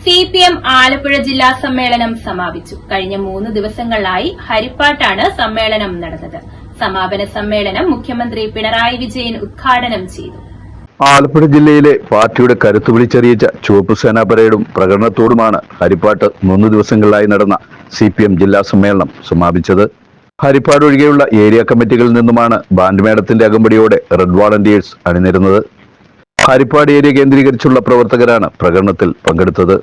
CPM Alappuzha ജില്ലാ സമ്മേളനം സമാപിച്ചു. കഴിഞ്ഞ 3 ദിവസങ്ങളിലായി ഹരിപ്പാട്ടാണ് സമ്മേളനം നടന്നത്. സമാപന സമ്മേളനം മുഖ്യമന്ത്രി പിണറായി വിജയൻ ഉദ്ഘാടനം ചെയ്തു. ആലപ്പുഴ ജില്ലയിലെ പാർട്ടിയുടെ കരുത്ത് വിളിച്ചറിയിച്ച ചുവപ്പ് സേനാ പരേഡും പ്രകടനത്തോടുമാണ് ഹരിപ്പാട്ട് 3 ദിവസങ്ങളിലായി നടന്ന CPM ജില്ലാ സമ്മേളനം സമാപിച്ചത്. ഹരിപ്പാട് ഒഴികെയുള്ള ഏരിയ കമ്മിറ്റികളിൽ നിന്നുമാണ് ബാൻഡ് മേളത്തിന്റെ അകമ്പടിയോടെ റെഡ് വോളണ്ടിയേഴ്സ് അണിനിരുന്നത്. ഹരിപ്പാട് ഏരിയ കേന്ദ്രീകരിച്ചുള്ള പ്രവർത്തകരാണ് പ്രകടനത്തിൽ പങ്കെടുത്തത്.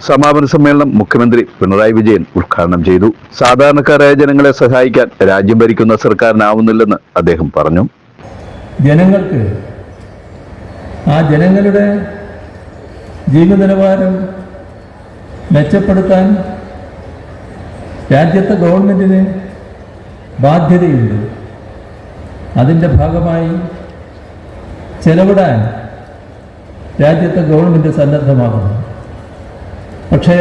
സമാപന സമ്മേളനം മുഖ്യമന്ത്രി പിണറായി വിജയൻ ഉദ്ഘാടനം ചെയ്തു. സാധാരണക്കാരായ ജനങ്ങളെ സഹായിക്കാൻ രാജ്യം ഭരിക്കുന്ന സർക്കാരിനാവുന്നില്ലെന്ന് അദ്ദേഹം പറഞ്ഞു. ജനങ്ങൾക്ക് ആ ജനങ്ങളുടെ ജീവിത നിലവാരം മെച്ചപ്പെടുത്താൻ രാജ്യത്തെ ഗവൺമെന്റിന് ബാധ്യതയുണ്ട്. അതിൻ്റെ ഭാഗമായി ചെലവിടാൻ രാജ്യത്തെ ഗവൺമെന്റ് സന്നദ്ധമാകുന്നു. പക്ഷേ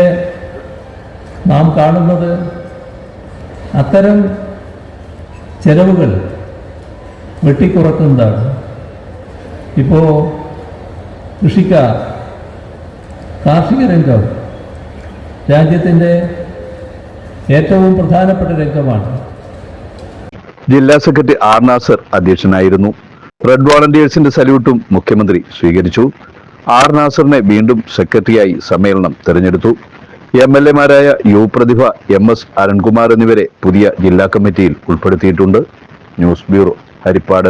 നാം കാണുന്നത് അത്തരം ചെലവുകൾ വെട്ടിക്കുറക്കുന്നതാണ്. ഇപ്പോൾ കൃഷിക്കാർ, കാർഷിക രംഗം രാജ്യത്തിൻ്റെ ഏറ്റവും പ്രധാനപ്പെട്ട രംഗമാണ്. ജില്ലാ സെക്രട്ടറി ആർ നാസർ അധ്യക്ഷനായിരുന്നു. റെഡ് വോളണ്ടിയേഴ്സിന്റെ സല്യൂട്ടും മുഖ്യമന്ത്രി സ്വീകരിച്ചു. ആർ നാസറിനെ വീണ്ടും സെക്രട്ടറിയായി സമ്മേളനം തെരഞ്ഞെടുത്തു. MLA-മാരായ യു പ്രതിഭ, MS അരുൺകുമാർ എന്നിവരെ പുതിയ ജില്ലാ കമ്മിറ്റിയിൽ ഉൾപ്പെടുത്തിയിട്ടുണ്ട്. News bureau, Harippad.